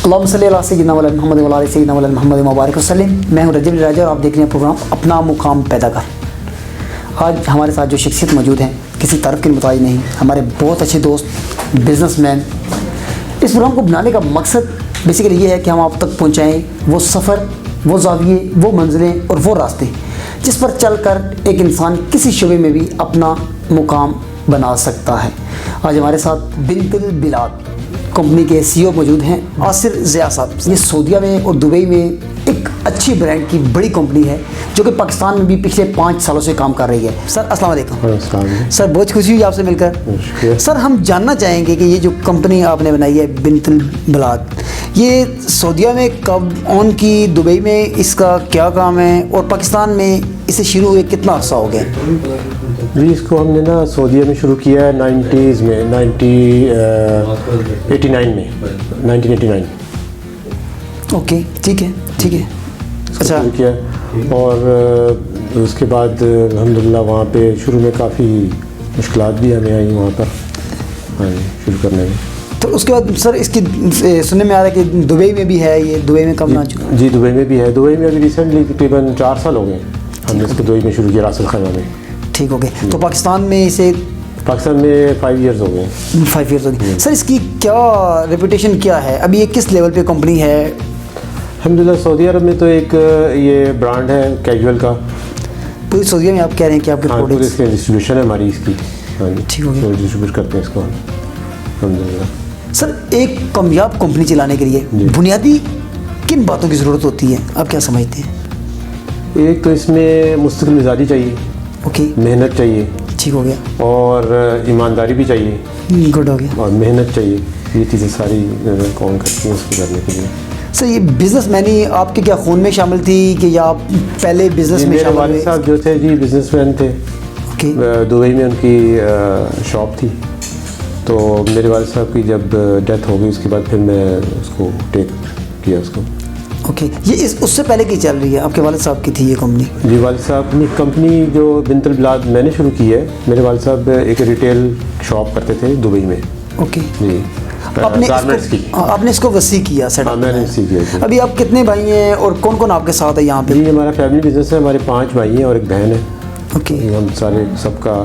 अल्लाहुम्मा सल्ली अला सय्यिदिना मोहम्मद व अला सय्यिदिना मोहम्मद मुबारक वसल्लम। मैं हूं रजब राजा और आप देख रहे हैं प्रोग्राम अपना मुकाम पैदा कर। आज हमारे साथ जो शख्सियत मौजूद हैं किसी तारीफ के मुताबिक नहीं, हमारे बहुत अच्छे दोस्त बिजनेसमैन। इस प्रोग्राम को बनाने का मकसद बेसिकली ये है कि हम आप तक पहुँचाएँ वो सफ़र, वो ज़ाविये, वो मंजिलें और वो रास्ते जिस पर चलकर एक इंसान किसी शोबे में भी अपना मुकाम बना सकता है। आज हमारे साथ बिंतुल बिलाद कंपनी के CEO मौजूद हैं आसिर ज़िया साहब। ये सऊदीया में और दुबई में एक अच्छी ब्रांड की बड़ी कंपनी है जो कि पाकिस्तान में भी पिछले 5 सालों से काम कर रही है। सर अस्सलाम वालेकुम। सर बहुत खुशी हुई आपसे मिलकर। सर हम जानना चाहेंगे कि ये जो कंपनी आपने बनाई है बिंतुल बिलाद, ये सऊदीया में कब ऑन की, दुबई में इसका क्या काम है और पाकिस्तान में इसे शुरू हुए कितना अर्सा हो गया? जी, इसको हमने ना सऊदीया में शुरू किया है 90s में, 1989। ओके, ठीक है ठीक है। अच्छा किया और उसके बाद अल्हम्दुलिल्लाह वहाँ पे शुरू में काफ़ी मुश्किलात भी हमें आई वहाँ पर शुरू करने में। तो उसके बाद सर इसकी सुनने में आ रहा है कि दुबई में भी है, ये दुबई में कब ना चुका? जी दुबई में भी है। दुबई में अभी रिसेंटली तकरीबन 4 साल हो गए हमने इसको दुबई में शुरू किया, रासल खैमा में। ठीक हो गए। तो पाकिस्तान में इसे 5 ईयर्स हो गए। 5 ईयर्स हो गए। सर इसकी क्या रेपुटेशन क्या है, अभी ये किस लेवल पे कंपनी है? अल्हम्दुलिल्लाह सऊदी अरब में तो एक ये ब्रांड है कैजुअल का। पूरी सऊदीया में आप कह रहे हैं कि आपके प्रोडक्ट्स इसकी डिस्ट्रीब्यूशन है हमारी इसकी। ठीक हो गया। डिस्ट्रीब्यूट करते हैं इसको अल्हम्दुलिल्लाह। सर एक कामयाब कंपनी चलाने के लिए बुनियादी किन बातों की ज़रूरत होती है, आप क्या समझते हैं? एक तो इसमें मुस्तकिल मिजाजी चाहिए, ओके, मेहनत चाहिए, ठीक हो गया, और ईमानदारी भी चाहिए, गुड हो गया, और मेहनत चाहिए। ये चीज़ें सारी कौन करती हैं उसको करने के लिए। सर ये बिजनेसमैन ही आपके क्या खून में शामिल थी कि या आप पहले बिजनेस में मेरे शामिल वालिद हुए? साहब जो थे जी बिजनेसमैन थे। ओके, दुबई में उनकी शॉप थी। तो मेरे वालिद साहब की जब डेथ हो गई उसके बाद फिर मैं उसको टेक किया उसको। ओके, ये उससे पहले की चल रही है, आपके वालिद साहब की थी ये कंपनी? जी वालिद साहब की कंपनी जो बिंतुल बिलाद मैंने शुरू की है। मेरे वालिद साहब एक रिटेल शॉप करते थे दुबई में। ओके, जी आपने इसको वसी किया सेटअप? मैंने वसी किया। अभी आप कितने भाई हैं और कौन कौन आपके साथ है यहाँ पे? जी हमारा फैमिली बिजनेस है, हमारे 5 भाई हैं और एक बहन है। ओके, हम सारे सबका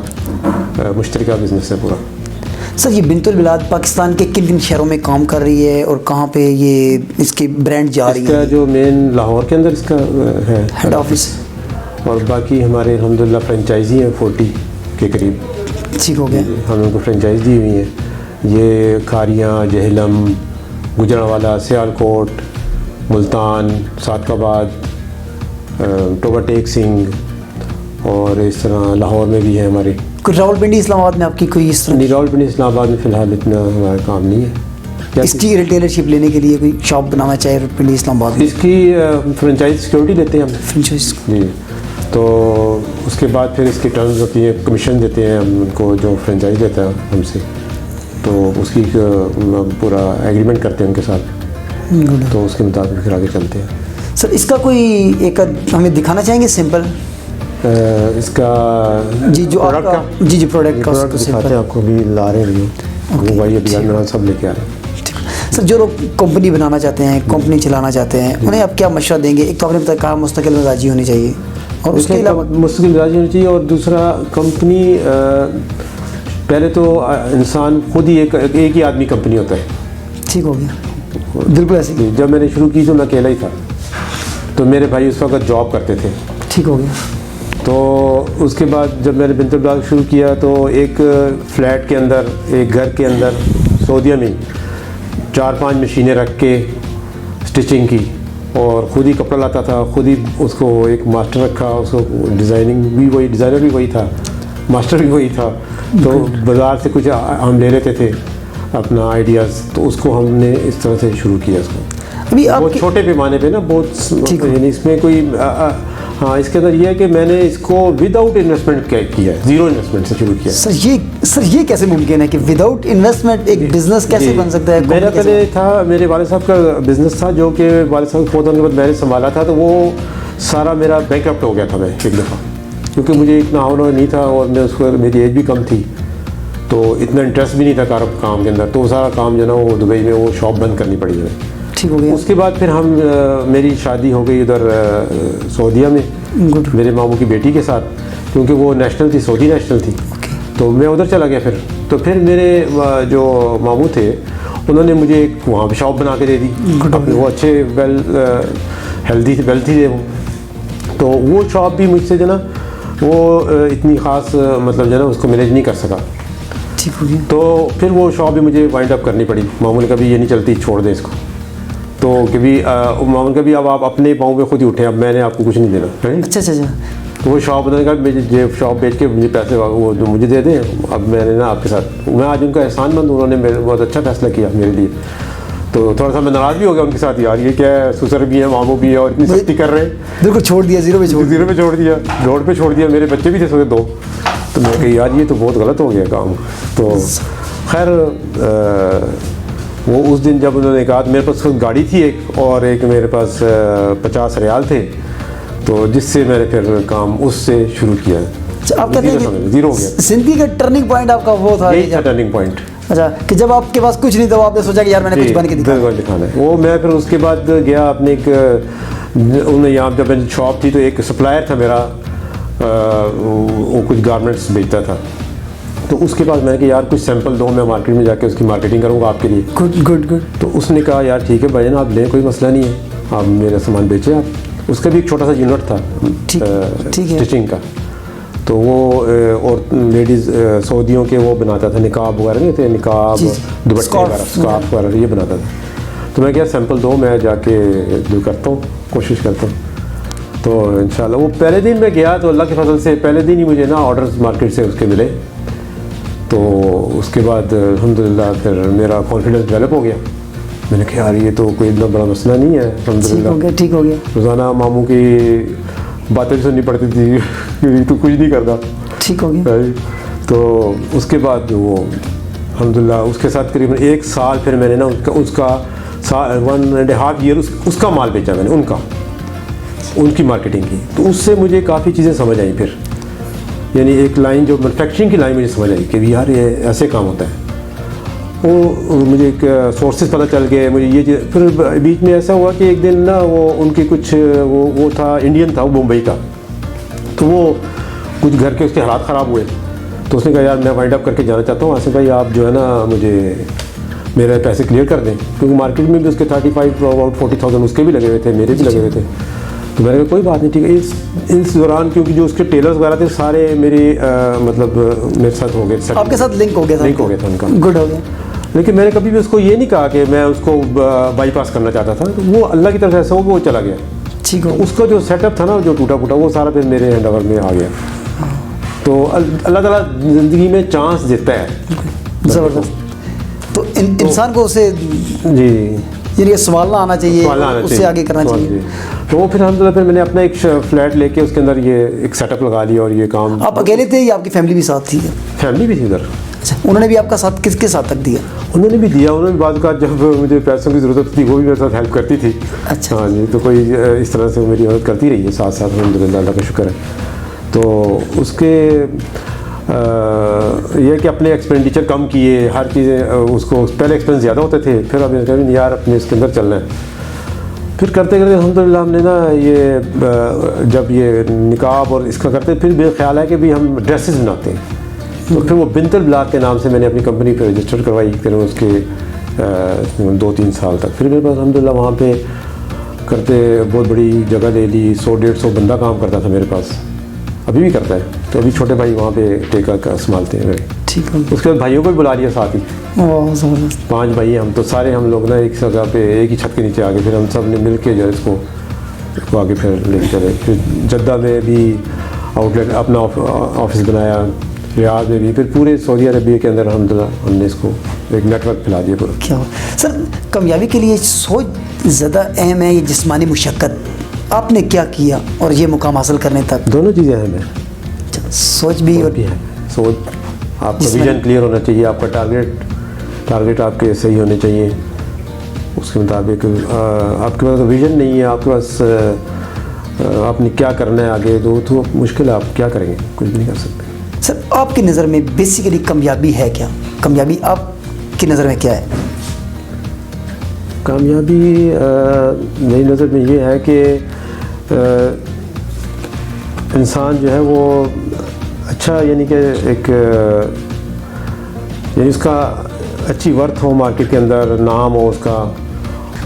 मुश्तरका बिजनेस है पूरा। सर ये बिंतुल बिलाद पाकिस्तान के किन किन शहरों में काम कर रही है और कहाँ पे ये इसकी ब्रांड जा रही है? इसका जो मेन लाहौर के अंदर इसका है हेड ऑफिस, और बाकी हमारे अल्हम्दुलिल्लाह फ्रेंचाइजी हैं 40 के करीब। ठीक हो गया। हम उनको फ्रेंचाइज दी हुई है। ये खारियाँ, जहलम, गुजरांवाला, सियालकोट, मुल्तान, सादकाबाद, टोबा टेक सिंह, और इस तरह लाहौर में भी है हमारे। रावलपिंडी इस्लामाबाद में आपकी कोई इस तरह? रावलपिंडी इस्लामाबाद में फ़िलहाल इतना हमारा काम नहीं है। इसकी रिटेलरशिप लेने के लिए कोई शॉप बनाना चाहे रावलपिंडी इस्लामाबाद में? इसकी फ्रेंचाइज सिक्योरिटी लेते हैं हम फ्रेंचाइज जी। तो उसके बाद फिर इसकी टर्म्स होती है, कमीशन देते हैं हम उनको जो फ्रेंचाइज देता है हमसे। तो उसकी पूरा एग्रीमेंट करते हैं उनके साथ, तो उसके मुताबिक फिर आगे चलते हैं। सर इसका कोई एक हमें दिखाना चाहेंगे सैंपल इसका? जी जो प्रोडक्ट आपका जी प्रोडक्ट का दिखाते हैं आपको, भी ला रहे हैं वो भाई अभी मेरा सब लेके आ रहे हैं। सर जो लोग कंपनी बनाना चाहते हैं, कंपनी चलाना चाहते हैं, उन्हें आप क्या मशवरा देंगे? एक तो आपने बताया कहा मुस्तकिल मिजाजी होनी चाहिए, और उसके अलावा मुस्तकिल मिजाजी होनी चाहिए, और दूसरा कंपनी पहले तो इंसान खुद ही एक ही आदमी कंपनी होता है। ठीक हो गया, बिल्कुल ऐसे ही। जब मैंने शुरू की तो मैं अकेला ही था, तो मेरे भाई उस वक्त जॉब करते थे। ठीक हो गया। तो उसके बाद जब मैंने बिंतुल बिलाद शुरू किया तो एक फ्लैट के अंदर, एक घर के अंदर सऊदीया में 4-5 मशीनें रख के स्टिचिंग की, और ख़ुद ही कपड़ा लाता था, ख़ुद ही उसको एक मास्टर रखा, उसको डिज़ाइनिंग भी वही, डिज़ाइनर भी वही था, मास्टर भी वही था। तो बाज़ार से कुछ हम ले लेते थे अपना आइडियाज़, तो उसको हमने इस तरह से शुरू किया उसको। अभी आप बहुत छोटे पैमाने पे ना, बहुत यानी इसमें कोई हाँ, इसके अंदर ये है कि मैंने इसको विदाउट इन्वेस्टमेंट किया है, ज़ीरो इन्वेस्टमेंट से शुरू किया। सर ये कैसे मुमकिन है कि विदाउट इन्वेस्टमेंट एक बिजनेस कैसे बन सकता है? मेरा पहले था, मेरे वाले साहब का बिजनेस था जो कि वाले साहब फौत होने के बाद मैंने संभाला था, तो वो सारा मेरा बैकअप हो गया था मैं एक दफ़ा, क्योंकि मुझे इतना हुनर नहीं था और मैं उसको, मेरी एज भी कम थी, तो इतना इंटरेस्ट भी नहीं था काम के अंदर। तो सारा काम जो ना वो दुबई में वो शॉप बंद करनी पड़ी हमें। ठीक हो गया। उसके बाद फिर हम मेरी शादी हो गई उधर सऊदीया में, गुड। मेरे मामू की बेटी के साथ, क्योंकि वो नेशनल थी, सऊदी नेशनल थी। तो मैं उधर चला गया फिर। तो फिर मेरे जो मामू थे उन्होंने मुझे एक वहाँ पर शॉप बना के दे दी अपने, वो अच्छे वेल हेल्दी थे वो। तो वो शॉप भी मुझसे जो ना वो इतनी ख़ास मतलब जो है ना उसको मैनेज नहीं कर सका। ठीक हो गया। तो फिर वो शॉप भी मुझे वाइंड अप करनी पड़ी। मामू ने कभी ये नहीं चलती, छोड़ दें इसको। तो कभी मामू ने कभी अब आप अपने पाँव पे खुद ही उठे, अब मैंने आपको कुछ नहीं देना है। अच्छा अच्छा अच्छा। तो वो शॉप उन्होंने कहा मुझे शॉप बेच के मुझे पैसे वो मुझे दे दें, अब मैंने ना आपके साथ, मैं आज उनका एहसानमंद, उन्होंने मेरे बहुत अच्छा फैसला किया मेरे लिए। तो थोड़ा सा मैं नाराज़ भी हो गया उनके साथ, यार ये क्या है, ससुर भी है मामू भी है और इतनी सख्ती कर रहे हैं। बिल्कुल छोड़ दिया, ज़ीरो पे छोड़ दिया, रोड पे छोड़ दिया। मेरे बच्चे भी थे सोचे 2। तो मैं कही यार ये तो बहुत गलत हो गया काम। तो खैर वो उस दिन जब उन्होंने कहा, मेरे पास गाड़ी थी एक, और एक मेरे पास 50 रियाल थे, तो जिससे मैंने फिर काम उससे शुरू किया। आप कहते हैं कि ज़ीरो हो गया। जिंदगी का टर्निंग पॉइंट आपका वो था? यही था टर्निंग पॉइंट। अच्छा, कि जब आपके पास कुछ नहीं था आपने सोचा कि यार मैंने कुछ बन के दिखाना है। वो मैं फिर उसके बाद गया अपने एक, उन्हें यहाँ जब मेरी शॉप थी तो एक सप्लायर था मेरा, वो कुछ गारमेंट्स बेचता था। तो उसके बाद मैंने कहा यार कुछ सैंपल दो, मैं मार्केट में जाके उसकी मार्केटिंग करूँगा आपके लिए। Good good good. तो उसने कहा यार ठीक है भाई ना, आप लें, कोई मसला नहीं है, आप मेरा सामान बेचें आप। उसका भी एक छोटा सा यूनिट था ठीक है स्टिचिंग का। तो वो और लेडीज़ सऊदियों के वो बनाता था, निकाब वगैरह नहीं थे, निकाब, दुपट्टे वगैरह, स्कार्फ वगैरह ये बनाता था। तो मैं क्या सैंपल दो, मैं जाके जो करता हूँ, कोशिश करता हूँ। तो इंशाल्लाह वो पहले दिन मैं गया तो अल्लाह के फजल से पहले दिन ही मुझे ना ऑर्डर्स मार्केट से उसके मिले। तो उसके बाद अल्हम्दुलिल्लाह फिर मेरा कॉन्फिडेंस डेवलप हो गया। मैंने कहा यार ये तो कोई इतना बड़ा मसला नहीं है, अल्हम्दुलिल्लाह। ठीक हो गया। रोज़ाना मामू की बातें भी सुननी पड़ती थी कि तू कुछ नहीं करता। ठीक हो गया। तो उसके बाद वो अल्हम्दुलिल्लाह उसके साथ करीबन 1 साल फिर मैंने ना उसका 1.5 ईयर उसका माल बेचा मैंने, उनकी मार्केटिंग की। तो उससे मुझे काफ़ी चीज़ें समझ आई फिर, यानी एक लाइन जो मैन्युफैक्चरिंग की लाइन मुझे समझ आई कि यार ये ऐसे काम होता है। वो मुझे एक सोर्सेज पता चल गए मुझे ये चीज़। फिर बीच में ऐसा हुआ कि एक दिन ना वो उनके कुछ वो था, इंडियन था, वो मुंबई का। तो वो कुछ घर के उसके हालात ख़राब हुए, तो उसने कहा यार मैं वाइंड अप करके जाना चाहता हूँ आसिफ भाई, आप जो है ना मुझे मेरे पैसे क्लियर कर दें, क्योंकि मार्केट में भी उसके 35 अबाउट 40,000 उसके भी लगे हुए थे, मेरे भी लगे हुए थे। तो मैंने कहा कोई बात नहीं, ठीक है। इस दौरान क्योंकि जो उसके टेलर्स वगैरह थे सारे मेरे मतलब मेरे साथ हो गए, आपके साथ लिंक हो गया था उनका। गुड हो गया। लेकिन मैंने कभी भी उसको ये नहीं कहा कि मैं उसको बाईपास करना चाहता था। तो वो अल्लाह की तरफ से ऐसा हो कि वो चला गया। ठीक हो। उसका जो सेटअप था ना, जो टूटा फूटा, वो सारा फिर मेरे हैंड ओवर में आ गया। तो अल्लाह ताला ज़िंदगी में चांस देता है ज़बरदस्त। तो इंसान को उसे जी यानी संभालना आना चाहिए, उससे आगे करना चाहिए। तो वो फिर अल्हम्दुलिल्लाह फिर मैंने अपना एक फ्लैट लेके उसके अंदर ये एक सेटअप लगा लिया और ये काम। आप अकेले थे या आपकी फैमिली भी साथ थी? फैमिली भी थी उधर। अच्छा, उन्होंने भी आपका साथ किसके साथ तक दिया? उन्होंने भी दिया। उन्होंने भी बाद का जब मुझे पैसों की ज़रूरत थी वो भी मेरे साथ हेल्प करती थी। अच्छा। हाँ जी, तो कोई इस तरह से मेरी मदद करती रही है साथ साथ, अल्हम्दुलिल्लाह, अल्लाह का शुक्र है। तो उसके यह कि अपने एक्सपेंडिचर कम किए, हर चीज़ें उसको पहले एक्सपेंस ज़्यादा होते थे, फिर अब कभी यार अपने इसके अंदर चलना है। फिर करते करते अल्हम्दुलिल्लाह हमने ना ये जब ये निकाब और इसका करते, फिर मेरा ख्याल है कि भी हम ड्रेसेस बनाते हैं। तो फिर वो बिंतल ब्लाक के नाम से मैंने अपनी कंपनी पर रजिस्टर करवाई। फिर उसके 2-3 साल तक फिर मेरे पास अल्हम्दुलिल्लाह वहाँ पे करते बहुत बड़ी जगह ले ली। 100-150 बंदा काम करता था मेरे पास, अभी भी करता है। तो अभी छोटे भाई वहाँ पे ठेका का संभालते हैं मेरे। ठीक है। उसके बाद भाइयों को भी बुला लिया साथ ही। 5 भाई हम, तो सारे हम लोग ना एक जगह पे एक ही छत के नीचे आ गए। फिर हम सब ने मिल के जो है इसको आगे फिर लेके चले। फिर जद्दा में भी आउटलेट अपना ऑफिस बनाया, रियाद में भी, फिर पूरे सऊदी अरबिया के अंदर अल्हम्दुलिल्लाह हमने इसको एक नेटवर्क फैला दिया पूरा। क्या सर, कामयाबी के लिए सोच ज़्यादा अहम है या जिस्मानी मुशक्क़त? आपने क्या किया और ये मुकाम हासिल करने तक? दोनों चीज़ें अहम हैं। सोच भी और भी है। सोच, आपका विजन क्लियर होना चाहिए, आपका टारगेट आपके सही होने चाहिए, उसके मुताबिक। आपके पास विजन नहीं है, आपके पास आपने क्या करना है आगे, तो मुश्किल है, आप क्या करेंगे, कुछ भी नहीं कर सकते। सर, आपकी नज़र में बेसिकली कामयाबी है क्या? कामयाबी आपकी नज़र में क्या है? कामयाबी मेरी नज़र में ये है कि इंसान जो है वो अच्छा यानी कि एक यानी उसका अच्छी वर्थ हो मार्केट के अंदर, नाम हो उसका।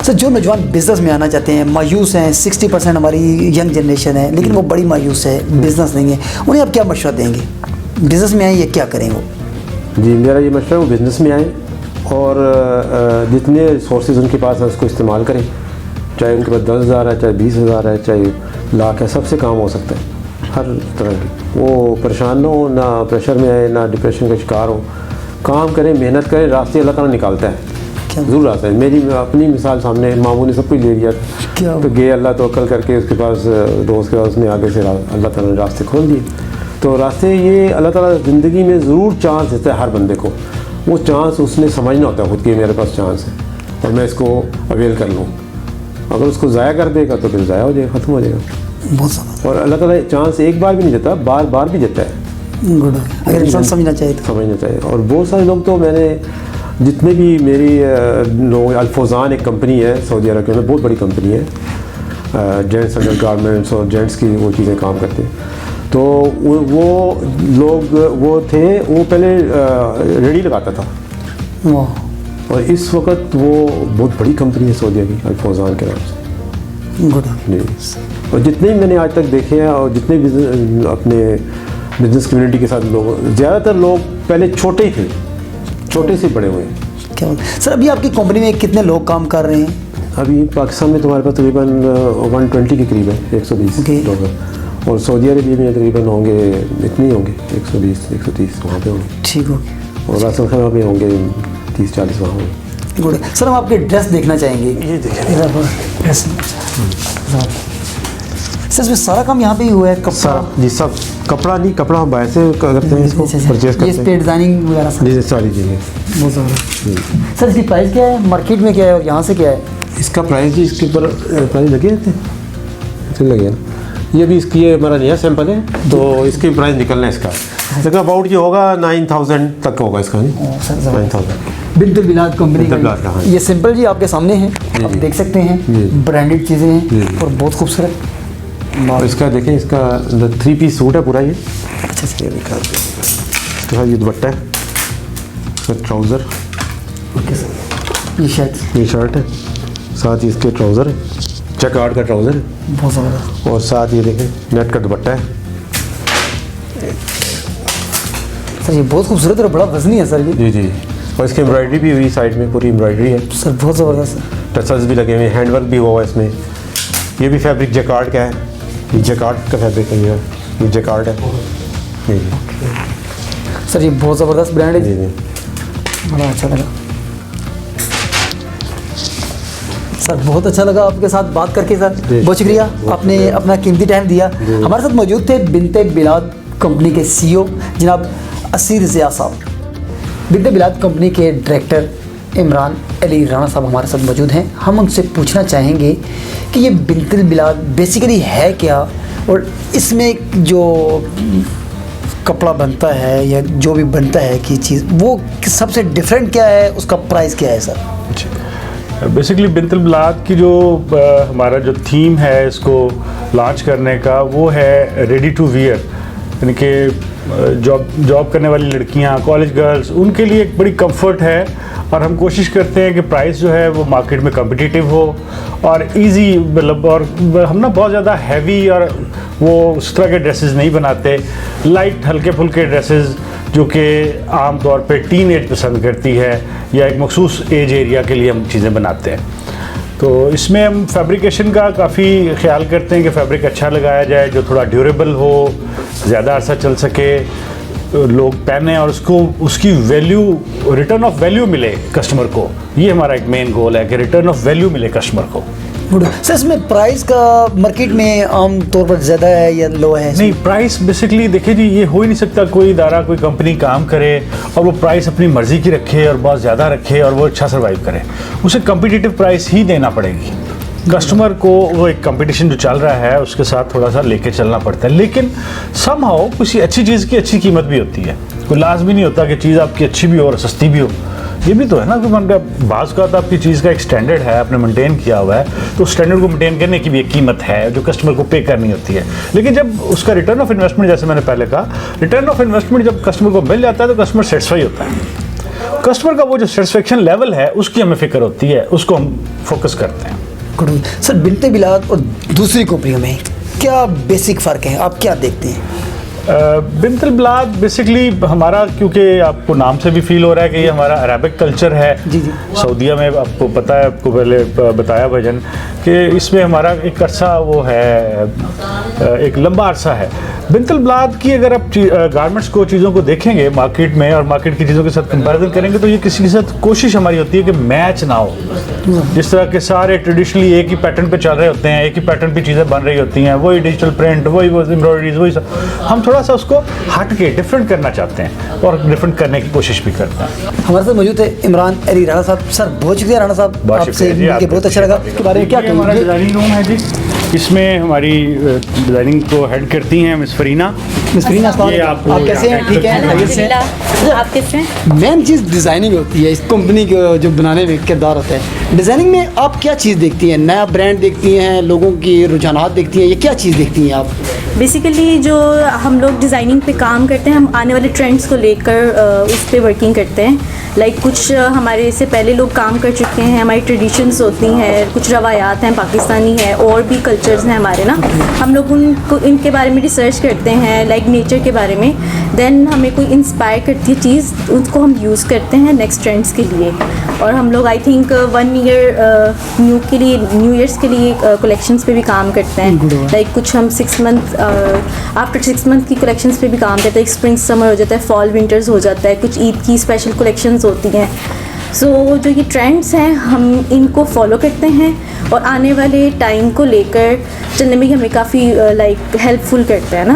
सर जो नौजवान बिज़नेस में आना चाहते हैं, मायूस हैं, 60% हमारी यंग जनरेशन है लेकिन वो बड़ी मायूस है, बिज़नेस नहीं है, उन्हें आप क्या मशवरा देंगे? बिज़नेस में आए ये क्या करें वो? जी मेरा ये मशवरा है वो बिज़नेस में आए और जितने रिसोर्सेज उनके पास है उसको इस्तेमाल करें, चाहे उनके पास 10,000 है, चाहे 20,000 है, चाहे लाख है, सबसे काम हो सकता है हर तरह की। वो परेशान ना हो, ना प्रेशर में आए, ना डिप्रेशन का शिकार हो, काम करें, मेहनत करें, रास्ते अल्लाह ताला निकालता है, ज़रूर आता है। मेरी अपनी मिसाल सामने, मामू ने सब कुछ ले लिया तो गए अल्लाह तवक्कल करके उसके पास दोस्त के पास, उसने आगे से अल्लाह ताला ने रास्ते खोल दिए। तो रास्ते ये अल्लाह ताला ज़िंदगी में ज़रूर चांस देता है हर बंदे को, वो चांस उसने समझना होता है खुद कि मेरे पास चांस है और मैं इसको अवेल कर लूँ। अगर उसको ज़ाया कर देगा तो फिर ज़ाया हो जाएगा, ख़त्म हो जाएगा। बहुत और अल्लाह ताला चांस एक बार भी नहीं देता, बार बार भी देता है। गुड, अगर इंसान समझना चाहिए तो समझना चाहिए। और बहुत सारे लोग तो मैंने जितने भी मेरी लोग, अल्फोज़ान एक कंपनी है सऊदी अरब में, बहुत बड़ी कंपनी है, जेंट्स अंडर गारमेंट्स और जेंट्स की वो चीज़ें काम करते हैं। तो वो लोग वो थे, वो पहले रेडी लगाता था और इस वक्त वो बहुत बड़ी कंपनी है सऊदी की, अल्फोज़ान के नाम से। गुड जी, और जितने भी मैंने आज तक देखे हैं और जितने भी अपने बिजनेस कम्युनिटी के साथ लोग, ज़्यादातर लोग पहले छोटे ही थे, छोटे से बड़े हुए। क्या सर अभी आपकी कंपनी में कितने लोग काम कर रहे हैं? अभी पाकिस्तान में तुम्हारे पास तकरीबन 120 के करीब है, 120 लोग हैं, और सऊदी अरबिया में तकरीबन होंगे इतने ही होंगे, 120 130 वहाँ पे होंगे। ठीक हो, और रासन खाना में होंगे 30-40 वहाँ होंगे। गुड। सर हम आपके ड्रेस देखना चाहेंगे। ये देखिए सर इसमें सारा काम यहाँ पे ही हुआ है, कपड़ा? जी सब कपड़ा नहीं, कपड़ा हम बाहर से करते हैं, इसको परचेज करते हैं, ये डिज़ाइनिंग वगैरह सब? जी सारी चीज़ें। बहुत ज़बरदस्त। सर इसकी प्राइस क्या है, मार्केट में क्या है और यहाँ से क्या है? इसका प्राइस जी, इसके ऊपर प्राइस लगे रहते हैं, लगे ना। ये भी इसकी, ये हमारा नया सैंपल है तो इसकी प्राइस निकलना है इसका, इसका अबाउट जो होगा 9,000 तक होगा इसका। 9,000 बिंतुल बिलाद कंपनी का। हाँ। ये सिंपल जी आपके सामने है, आप देख सकते हैं, ब्रांडेड चीज़ें हैं और बहुत खूबसूरत। और इसका देखें, इसका 3 पीस सूट है पूरा ये। अच्छा से इसके साथ ये दुपट्टा है, इसका ट्राउज़र, ओके सर, ये शर्ट है, साथ ही इसके ट्राउज़र है, जैकार्ड का ट्राउज़र है, बहुत ज़बरदस्त। और साथ ये देखें नेट का दुपट्टा है। सर ये बहुत खूबसूरत और बड़ा वजनी है सर ये। जी जी, और इसकी एम्ब्रॉयडरी भी हुई, साइड में पूरी एम्ब्रॉयडरी है सर, बहुत ज़बरदस्त। टसल्स भी लगे हुए, हैंडवर्क भी हुआ है इसमें। ये भी फैब्रिक जैकार्ड का है, ये जैकार्ड का फैब्रिक है, ये जैकार्ड है। जी सर ये बहुत ज़बरदस्त ब्रांड है जी जी, बड़ा अच्छा लगा सर, बहुत अच्छा लगा आपके साथ बात करके सर, बहुत शुक्रिया, आपने अपना कीमती टाइम दिया। हमारे साथ मौजूद थे बिनते बिलाद कंपनी के CEO जनाब असीर ज़िया साहब। बिनते बिलाद कंपनी के डायरेक्टर इमरान अली राणा साहब हमारे साथ मौजूद हैं। हम उनसे पूछना चाहेंगे कि ये बिनते बिलाद बेसिकली है क्या, और इसमें जो कपड़ा बनता है या जो भी बनता है की चीज़, वो सबसे डिफरेंट क्या है, उसका प्राइस क्या है सर? बेसिकली बिंतुल बिलाद की जो हमारा जो थीम है इसको लॉन्च करने का, वो है रेडी टू वियर, यानी कि जॉब करने वाली लड़कियां, कॉलेज गर्ल्स, उनके लिए एक बड़ी कंफर्ट है। और हम कोशिश करते हैं कि प्राइस जो है वो मार्केट में कम्पिटिटिव हो और इजी, मतलब, और हम ना बहुत ज़्यादा हैवी और वो उस तरह के ड्रेसेस नहीं बनाते, लाइट हल्के फुल्के ड्रेसेस जो कि आम तौर पे टीन एज पसंद करती है या एक मखसूस एज एरिया के लिए हम चीज़ें बनाते हैं। तो इसमें हम फैब्रिकेशन का काफ़ी ख्याल करते हैं कि फैब्रिक अच्छा लगाया जाए, जो थोड़ा ड्यूरेबल हो, ज़्यादा अर्सा चल सके, लोग पहने और उसकी वैल्यू, रिटर्न ऑफ वैल्यू मिले कस्टमर को। ये हमारा एक मेन गोल है कि रिटर्न ऑफ वैल्यू मिले कस्टमर को। सर इसमें प्राइस का मार्केट में आम तौर पर ज़्यादा है या लो है? नहीं, प्राइस बेसिकली देखिए जी, ये हो ही नहीं सकता कोई इदारा, कोई कंपनी काम करे और वो प्राइस अपनी मर्जी की रखे और बहुत ज़्यादा रखे और वो अच्छा सर्वाइव करे। उसे कम्पिटिटिव प्राइस ही देना पड़ेगी कस्टमर को। वो एक कंपटीशन जो चल रहा है उसके साथ थोड़ा सा लेके चलना पड़ता है, लेकिन समहाउ किसी अच्छी चीज़ की अच्छी कीमत भी होती है। कोई लाजमी नहीं होता कि चीज़ आपकी अच्छी भी हो और सस्ती भी हो, ये भी तो है ना कि बाज़ का तो आपकी चीज़ का एक स्टैंडर्ड है, आपने मेंटेन किया हुआ है, तो स्टैंडर्ड को मेंटेन करने की भी एक कीमत है जो कस्टमर को पे करनी होती है। लेकिन जब उसका रिटर्न ऑफ इन्वेस्टमेंट, जैसे मैंने पहले कहा, रिटर्न ऑफ इन्वेस्टमेंट जब कस्टमर को मिल जाता है तो कस्टमर सेटिस्फाई होता है। कस्टमर का वो जो सेटिस्फेक्शन लेवल है उसकी हमें फिक्र होती है, उसको हम फोकस करते हैं। गुड। सर, बिनते बिलात और दूसरी कंपनियों में क्या बेसिक फ़र्क है, आप क्या देखते हैं? बिनतुल बिलाद बेसिकली हमारा, क्योंकि आपको नाम से भी फील हो रहा है कि ये हमारा अरबिक कल्चर है। जी जी। सऊदीया में आपको पता है, आपको पहले बताया भजन कि इसमें हमारा एक अरसा वो है, एक लंबा अरसा है। बिनतुल बिलाद की अगर आप गारमेंट्स को, चीज़ों को देखेंगे मार्केट में और मार्केट की चीज़ों के साथ कंपैरिजन करेंगे तो ये किसी के साथ कोशिश हमारी होती है कि मैच ना हो। जिस तरह के सारे ट्रेडिशनली एक ही पैटर्न पे चल रहे होते हैं, एक ही पैटर्न पे चीज़ें बन रही होती हैं, वही डिजिटल प्रिंट, वही एम्ब्रॉयडरीज, वही सब। हम थोड़ा सा उसको हट के डिफरेंट करना चाहते हैं और डिफरेंट करने की कोशिश भी करते हैं। हमारे साथ मौजूद है इमरान अली राणा साहब। सर, बहुत शुक्रिया राणा साहब, आपसे मिलकर बहुत अच्छा लगा। इसके बारे में क्या हमारा कहेंगे? डिज़ाइनिंग रूम है जी, इसमें हमारी डिज़ाइनिंग को हेड करती हैं मिस फरीना। मिस फरीना, ये आप कैसे हैं? ठीक है, खैरियत से? आप कैसे हैं? मेन चीज़ डिज़ाइनिंग होती है, इस कंपनी को जो बनाने में किरदार होता है। डिज़ाइनिंग में आप क्या चीज़ देखती हैं? नया ब्रांड देखती हैं, लोगों की रुझानात देखती हैं, ये क्या चीज़ देखती हैं आप? बेसिकली जो हम लोग डिज़ाइनिंग पे काम करते हैं, हम आने वाले ट्रेंड्स को लेकर उस पर वर्किंग करते हैं। लाइक कुछ हमारे से पहले लोग काम कर चुके हैं, हमारी ट्रेडिशंस होती हैं, कुछ रवायात हैं, पाकिस्तानी है, और भी कल्चर्स हैं हमारे ना। हम लोग उनको, इनके बारे में रिसर्च करते हैं, लाइक नेचर के बारे में। देन हमें कोई इंस्पायर करती है चीज़, उसको हम यूज़ करते हैं नेक्स्ट ट्रेंड्स के लिए। और हम लोग I think 1 year new years के लिए कलेक्शंस पे भी काम करते हैं। लाइक कुछ हम 6 मंथ आफ्टर 6 मंथ की कलेक्शंस पे भी काम करते हैं। स्प्रिंग समर हो जाता है, फॉल विंटर्स हो जाता है, कुछ ईद की स्पेशल कलेक्शंस होती हैं। सो जो ये ट्रेंड्स हैं हम इनको फॉलो करते हैं और आने वाले टाइम को लेकर चलने में हमें काफ़ी लाइक हेल्पफुल करते हैं ना।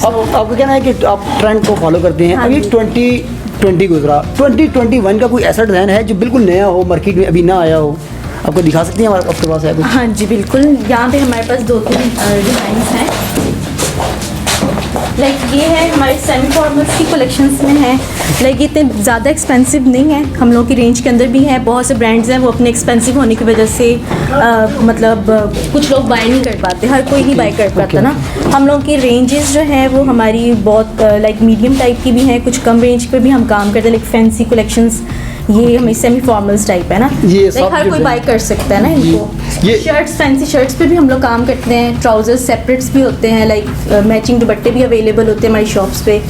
अब आपको कहना है कि आप ट्रेंड को फॉलो करते हैं। हाँ अभी जी। 2020 गुजरा, 2021 का कोई ऐसा डिज़ाइन है जो बिल्कुल नया हो, मार्केट में अभी ना आया हो? आपको दिखा सकती हैं, आपके पास है कुछ? हाँ जी बिल्कुल, यहाँ पे हमारे पास 2-3 डिज़ाइंस हैं। लाइक ये है हमारे सेमी फॉर्मल्स की कलेक्शंस में है। लाइक ये इतने ज़्यादा एक्सपेंसिव नहीं है, हम लोगों की रेंज के अंदर भी है। बहुत से ब्रांड्स हैं वो अपने एक्सपेंसिव होने की वजह से कुछ लोग बाय नहीं कर पाते, हर कोई नहीं बाय कर पाता ना। हम लोगों की रेंजेस जो है वो हमारी बहुत लाइक मीडियम टाइप की भी हैं, कुछ कम रेंज पे भी हम काम करते हैं। लाइक फैंसी कलेक्शंस, ये हमें सेमी फॉर्मल्स टाइप है ना, ये लाइक सब हर कोई जो बाय कर सकता है ना इनको। ये शर्ट्स, फैंसी शर्ट्स पे भी हम लोग काम करते हैं। ट्राउजर्स सेपरेट्स भी होते हैं, लाइक मैचिंग दुपट्टे भी अवेलेबल होते हैं हमारी शॉप्स पे।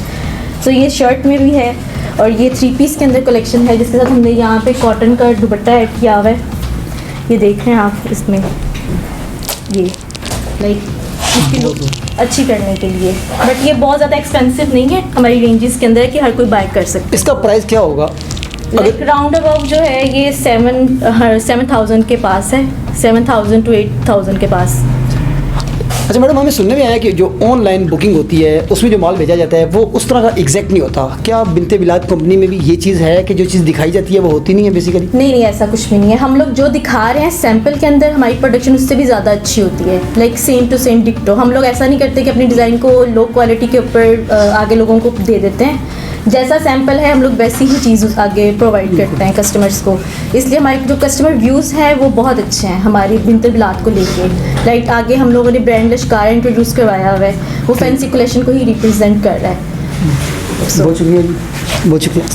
तो ये शर्ट में भी है, और ये 3 पीस के अंदर कलेक्शन है जिसके साथ हमने यहाँ पे कॉटन का दुपट्टा ऐड किया हुआ है। ये देख रहे हैं आप इसमें, ये लाइक इसकी लुक अच्छी करने के लिए। बट ये बहुत ज़्यादा एक्सपेंसिव नहीं है, हमारी रेंजेस के अंदर है कि हर कोई बाय कर सकता है। इसका प्राइस क्या होगा? लाइक राउंड अबाउट जो है ये 7,000 के पास है, 7,000 to 8,000 के पास। अच्छा मैडम, हमें सुनने में आया कि जो ऑनलाइन बुकिंग होती है उसमें जो माल भेजा जाता है वो उस तरह का एग्जैक्ट नहीं होता। क्या बिनते बिलात कंपनी में भी ये चीज़ है कि जो चीज़ दिखाई जाती है वो होती नहीं है बेसिकली? नहीं, ऐसा कुछ भी नहीं है। हम लोग जो दिखा रहे हैं सैंपल के अंदर, हमारी प्रोडक्शन उससे भी ज़्यादा अच्छी होती है। लाइक सेम टू सेम डिक्टो। हम लोग ऐसा नहीं करते कि अपनी डिज़ाइन को लो क्वालिटी के ऊपर आगे लोगों को दे देते हैं। जैसा सैंपल है हम लोग वैसी ही चीज़ आगे प्रोवाइड करते हैं कस्टमर्स को। इसलिए हमारे जो कस्टमर व्यूज़ हैं वो बहुत अच्छे हैं हमारी बिनते बिलात को लेके। लाइक आगे हम लोगों ने ब्रांड लश्कार इंट्रोड्यूस करवाया हुआ है, वो फैंसी कलेक्शन को ही रिप्रेजेंट कर रहा है। बहुत शुक्रिया जी, बहुत शुक्रिया।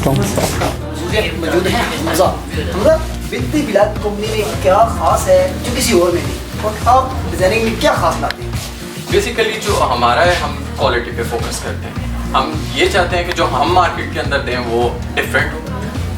मौजूद हैं हमजा। हमजा, बिनते बिलात कंपनी में क्या खास है जो किसी और में नहीं, और आप डिज़ाइनिंग में क्या खास लाते हैं? बेसिकली जो हमारा है, हम क्वालिटी पे फोकस करते हैं। हम ये चाहते हैं कि जो हम मार्केट के अंदर दें वो डिफरेंट हो।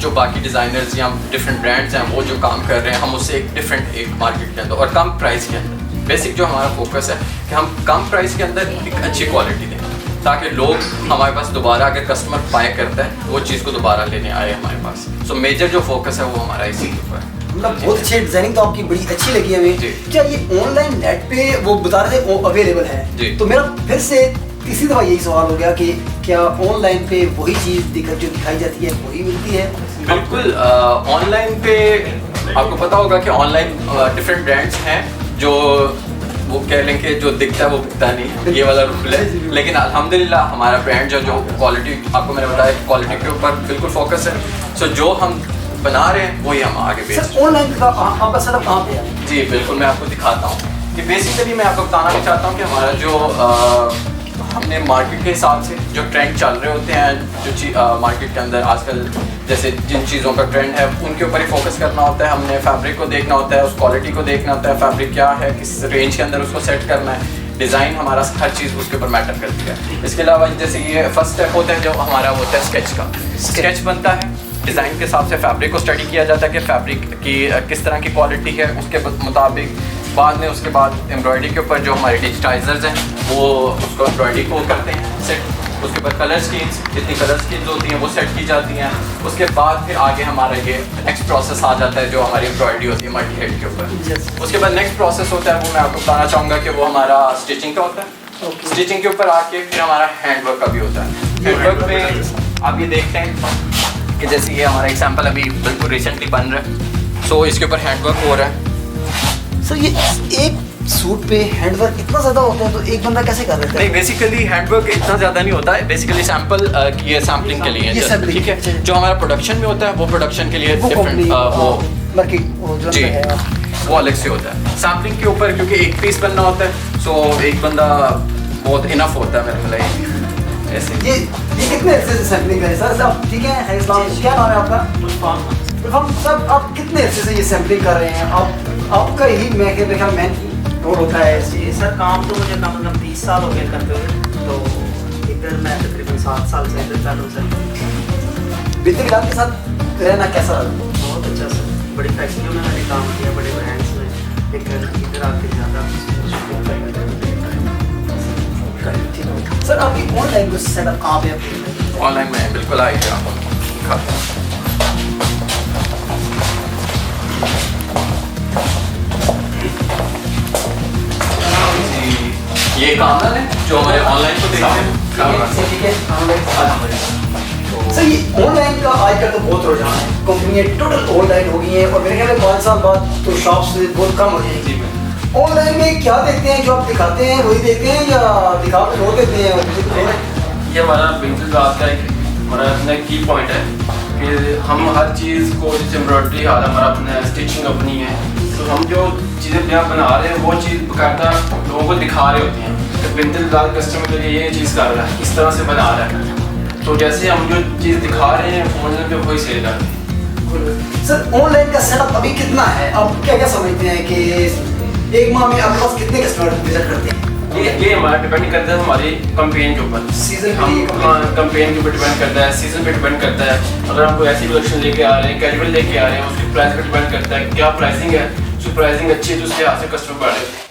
जो बाकी डिज़ाइनर्स या डिफरेंट ब्रांड्स हैं वो जो काम कर रहे हैं, हम उससे एक डिफरेंट एक मार्केट के अंदर और कम प्राइस के अंदर। बेसिक जो हमारा फोकस है कि हम कम प्राइस के अंदर एक अच्छी क्वालिटी दें, ताकि लोग हमारे पास दोबारा, अगर कस्टमर बाय करता है वो चीज़ को दोबारा लेने आए हमारे पास। सो मेजर जो फोकस है वो हमारा इसी के ऊपर है। मतलब बहुत अच्छी डिज़ाइनिंग तो आपकी बड़ी अच्छी लगी हमें। क्या ये ऑनलाइन नेट पे वो बता रहे थे अवेलेबल है? तो मेरा फिर से तीसरी दफ़ा यही सवाल हो गया कि क्या ऑनलाइन पे वही चीज़ जो दिखाई जाती है वही मिलती है? बिल्कुल। ऑनलाइन पे आपको पता होगा कि ऑनलाइन डिफरेंट ब्रांड्स हैं जो वो कह लें कि जो दिखता है वो बिकता नहीं है, ये वाला रूल है। लेकिन अल्हम्दुलिल्लाह हमारा ब्रांड जो क्वालिटी, आपको मैंने बताया क्वालिटी के ऊपर बिल्कुल फोकस है। सो जो हम बना रहे हैं वही हम आगे बेच रहे हैं। सर ऑनलाइन का आपका सेटअप कहाँ पे है? जी बिल्कुल, मैं आपको दिखाता हूँ कि बेसिकली मैं आपको बताना भी चाहता हूँ कि हमारा जो हमने मार्केट के हिसाब से जो ट्रेंड चल रहे होते हैं, जो मार्केट के अंदर आजकल जैसे जिन चीज़ों का ट्रेंड है उनके ऊपर ही फोकस करना होता है। हमने फैब्रिक को देखना होता है, उस क्वालिटी को देखना होता है, फैब्रिक क्या है, किस रेंज के अंदर उसको सेट करना है, डिज़ाइन हमारा हर चीज़ उसके ऊपर मैटर करती है। इसके अलावा जैसे ये फर्स्ट स्टेप होता है जो हमारा होता है स्केच का, स्केच बनता है, डिज़ाइन के हिसाब से फैब्रिक को स्टडी किया जाता है कि फैब्रिक की किस तरह की क्वालिटी है, उसके मुताबिक बाद में उसके बाद एम्ब्रॉयडरी के ऊपर जो हमारे डिजिटाइजर्स हैं वो उसको एम्ब्रॉयडरी को करते हैं सेट, उसके ऊपर कलर स्कीम्स जितनी कलर स्कीम्स होती हैं वो सेट की जाती हैं। उसके बाद फिर आगे हमारा ये नेक्स्ट प्रोसेस आ जाता है जो हमारी एम्ब्रॉयडरी होती है मल्टी हेड के ऊपर। उसके बाद नेक्स्ट प्रोसेस होता है वो मैं आपको बताना चाहूँगा कि वो हमारा स्टिचिंग का होता है। स्टिचिंग के ऊपर आके फिर हमारा हैंडवर्क का भी होता है। हैंडवर्क में आप ये देखते हैं कि जैसे ये हमारा एग्जाम्पल अभी बिल्कुल रिसेंटली बन रहा है, सो इसके ऊपर हैंडवर्क हो रहा है। सर ये एक सूट पे हैंडवर्क इतना ज़्यादा होता है तो एक बंदा कैसे कर लेता है? नहीं, बेसिकली हैंडवर्क इतना ज़्यादा नहीं होता है, बेसिकली सैंपल की है, सैम्पलिंग के लिए ये है, sampling, ठीक है। जो हमारा प्रोडक्शन में होता है वो प्रोडक्शन के लिए वो डिफरेंट company, वो मार्केट वो जो जी है वो अलग से होता है। सैम्पलिंग के ऊपर क्योंकि एक पीस बनना होता है, सो एक बंदा बहुत इनफ होता है मेरे ख्याल ऐसे। ये कितने अरसे से सैम्पलिंग करें सर? आप ठीक है, क्या नाम है आपका? इरफान साहब, आप कितने अरसे से ये सैम्पलिंग कर रहे हैं? आपका ही मैं ख्याल मैन रोल होता है। जी सर, काम तो मुझे कम से कम 30 साल हो गए करते हुए, तो इधर मैं तकरीबन 7 साल से इधर चालू सर। बिल्कुल के साथ रहना कैसा लगा? बहुत अच्छा सर, बड़ी फैक्ट्रियों में मैंने काम किया, बड़े ब्रांड्स में, लेकिन इधर आके ज़्यादा सर आपकी ऑनलाइन को सेटअप कहाँ पे है? ऑनलाइन में बिल्कुल आइए आपको दिखाता हूँ। ये कामरान है जो हमारे ऑनलाइन को देखते हैं। ठीक है, सर ये ऑनलाइन का आजकल तो बहुत रुझान है, कंपनियाँ टोटल ऑनलाइन हो गई हैं और मेरे ख्याल में 5 साल बाद तो शॉप्स बहुत कम हो जाएंगी। ऑनलाइन में क्या देखते हैं? जो आप दिखाते हैं वही देखते हैं या दिखा के छोड़ देते हैं? ये हमारा बिजनेस का एक हमारा अपना की पॉइंट है कि हम हर चीज़ को, जैसे एम्ब्रॉयडरी हाल हमारा अपना स्टिचिंग अपनी है, तो हम जो चीज़ें यहाँ बना रहे हैं वो चीज़ बाकायदा लोगों को दिखा रहे होते हैं कि बिल्कुल लाल कस्टमर के लिए ये चीज़ कर रहा है, इस तरह से बना रहा है, तो जैसे हम जो चीज़ दिखा रहे हैं ऑनलाइन पे वही सेल करते हैं। सर ऑनलाइन का सेटअप अभी कितना है? आप क्या क्या समझते हैं कि एक माह में आपके पास कितने कस्टमर विजिट करते हैं? ये हमारा डिपेंड करता है हमारी कंपेन के ऊपर, सीजन हम कंपेन के ऊपर डिपेंड करता है, सीजन पे डिपेंड करता है। अगर हम कोई ऐसी कलेक्शन लेके आ रहे हैं, कैजुअल लेके आ रहे हैं, उसकी प्राइस पे डिपेंड करता है क्या प्राइसिंग है। जो प्राइसिंग अच्छी है तो उसके हाथ से कस्टमर बढ़ रहे हैं।